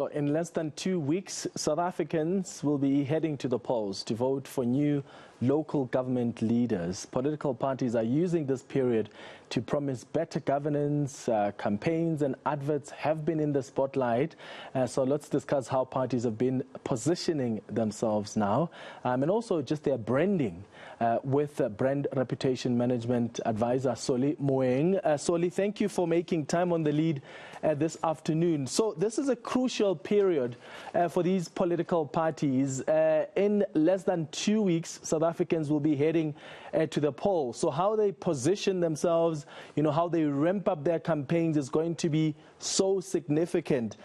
In less than 2 weeks, South Africans will be heading to the polls to vote for new local government leaders. Political parties are using this period to promise better governance. Campaigns and adverts have been in the spotlight. So let's discuss how parties have been positioning themselves now, and also just their branding with brand reputation management advisor Solly Moeng. Solly, thank you for making time on the lead this afternoon. So this is a crucial period for these political parties. In less than 2 weeks, South Africans will be heading to the polls. So how they position themselves, how they ramp up their campaigns is going to be so significant.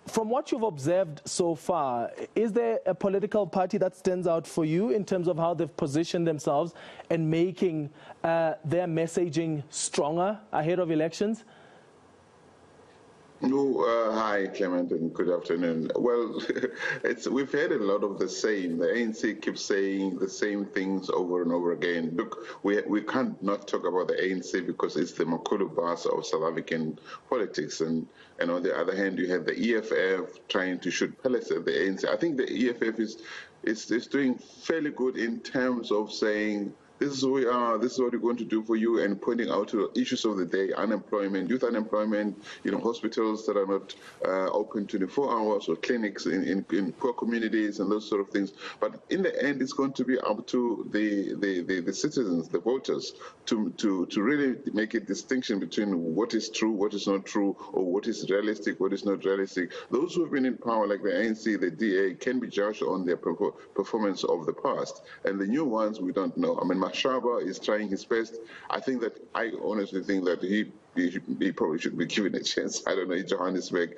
From what you've observed so far, is there a political party that stands out for you in terms of how they've positioned themselves and making their messaging stronger ahead of elections? No, hi, Clement, and good afternoon. Well, we've heard a lot of the same. The ANC keeps saying the same things over and over again. Look, we can't not talk about the ANC because it's the Makulu bus of South African politics. And on the other hand, you have the EFF trying to shoot pellets at the ANC. I think the EFF is doing fairly good in terms of saying, this is who we are, this is what we're going to do for you, and pointing out to issues of the day: unemployment, youth unemployment, hospitals that are not open 24 hours, or clinics in poor communities and those sort of things. But in the end, it's going to be up to the citizens, the voters, to really make a distinction between what is true, what is not true, or what is realistic, what is not realistic. Those who have been in power, like the ANC, the DA, can be judged on their performance of the past. And the new ones, we don't know. I mean, Mashaba is trying his best. I honestly think that he probably should be given a chance, I don't know, in Johannesburg,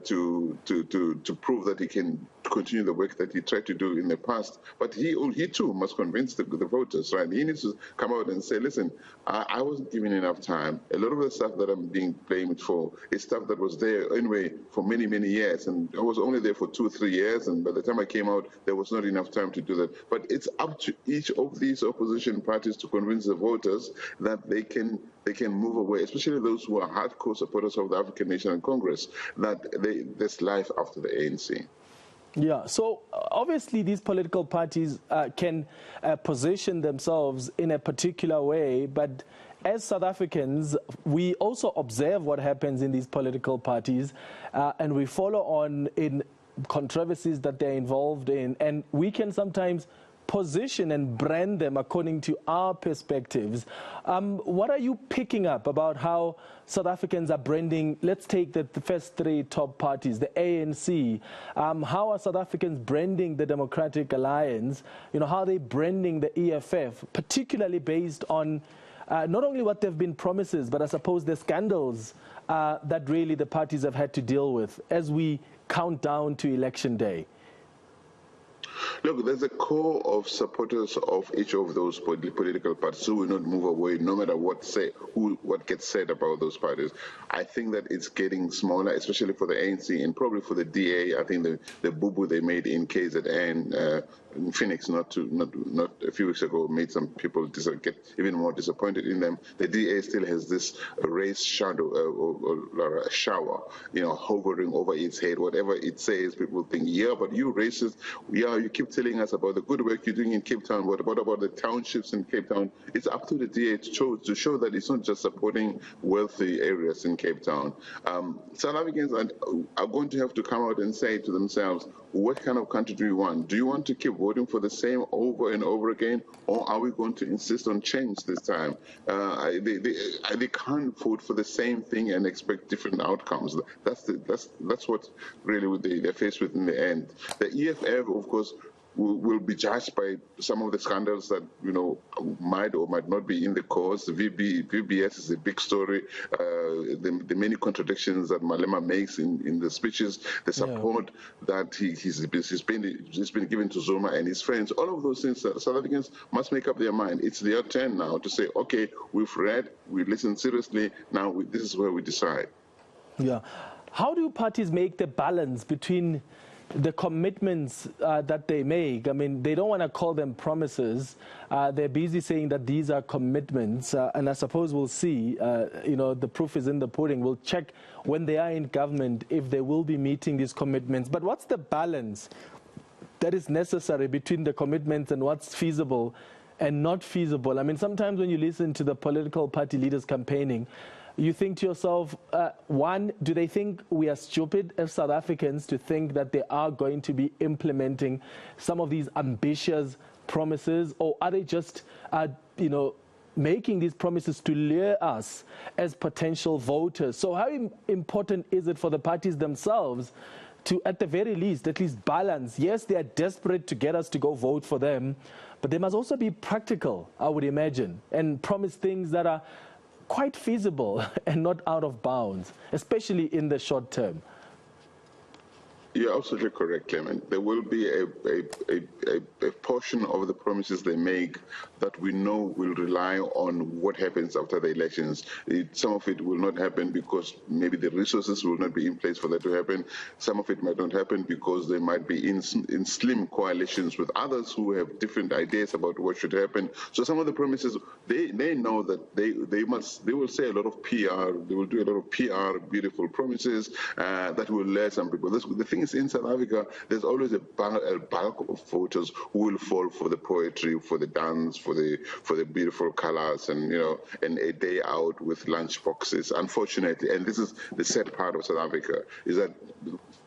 to prove that he can continue the work that he tried to do in the past. But he too must convince the voters, right? He needs to come out and say, listen, I wasn't given enough time. A lot of the stuff that I'm being blamed for is stuff that was there anyway for many, many years. And I was only there for 2-3 years. And by the time I came out, there was not enough time to do that. But it's up to each of these opposition parties to convince the voters that they can move away, especially those who are hardcore supporters of the African National Congress, that there's life after the ANC. Yeah, so obviously these political parties can position themselves in a particular way, but as South Africans, we also observe what happens in these political parties, and we follow on in controversies that they're involved in, and we can sometimes position and brand them according to our perspectives. What are you picking up about how South Africans are branding? Let's take the first three top parties, the ANC. How are South Africans branding the Democratic Alliance? How are they branding the EFF, particularly based on not only what they've been promises, but I suppose the scandals that really the parties have had to deal with as we count down to election day? Look, there's a core of supporters of each of those political parties who will not move away no matter what gets said about those parties. I think that it's getting smaller, especially for the ANC and probably for the DA. I think the boo-boo they made in KZN, in Phoenix, not a few weeks ago, made some people get even more disappointed in them. The DA still has this race shadow or shower, hovering over its head. Whatever it says, people think, yeah, but you racist, yeah, you keep telling us about the good work you're doing in Cape Town. What about the townships in Cape Town? It's up to the DA to show that it's not just supporting wealthy areas in Cape Town. South Africans are going to have to come out and say to themselves, what kind of country do you want? Do you want to keep voting for the same over and over again, or are we going to insist on change this time? They can't vote for the same thing and expect different outcomes. That's what really they're faced with in the end. The EFF, of course, will be judged by some of the scandals that might or might not be in the cause. VBS is a big story. The many contradictions that Malema makes in the speeches, the support that he's been given to Zuma and his friends. All of those things, South Africans must make up their mind. It's their turn now to say, okay, we've read, we listened seriously. Now this is where we decide. Yeah. How do parties make the balance between the commitments that they make. I mean, they don't want to call them promises. They're busy saying that these are commitments. And I suppose we'll see, the proof is in the pudding. We'll check when they are in government if they will be meeting these commitments. But what's the balance that is necessary between the commitments and what's feasible and not feasible? I mean, sometimes when you listen to the political party leaders campaigning, you think to yourself, one, do they think we are stupid as South Africans to think that they are going to be implementing some of these ambitious promises, or are they just, making these promises to lure us as potential voters? So how important is it for the parties themselves to, at the very least, at least balance? Yes, they are desperate to get us to go vote for them, but they must also be practical, I would imagine, and promise things that are quite feasible and not out of bounds, especially in the short term. You're absolutely correct, Clement. There will be a portion of the promises they make that we know will rely on what happens after the elections. Some of it will not happen because maybe the resources will not be in place for that to happen. Some of it might not happen because they might be in slim coalitions with others who have different ideas about what should happen. So some of the promises, they know that they will say a lot of PR, they will do a lot of PR, beautiful promises that will lure some people. The thing is, in South Africa, there's always a bulk of voters who will fall for the poetry, for the dance, for the beautiful colors, and and a day out with lunch boxes. Unfortunately, and this is the sad part of South Africa, is that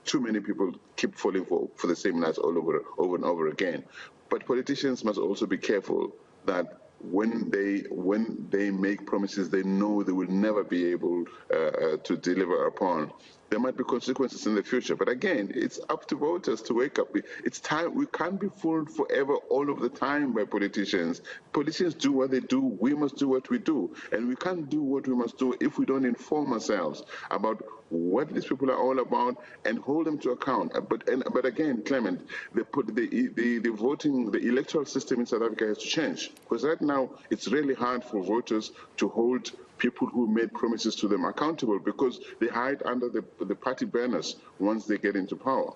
too many people keep falling for the same nights over and over again. But politicians must also be careful that when they make promises they know they will never be able to deliver upon, there might be consequences in the future. But again, it's up to voters to wake up. It's time. We can't be fooled forever all of the time by politicians. Politicians do what they do. We must do what we do. And we can't do what we must do if we don't inform ourselves about what these people are all about and hold them to account. But again, Clement, the voting, the electoral system in South Africa has to change, because right now it's really hard for voters to hold people who made promises to them accountable, because they hide under the party banners once they get into power.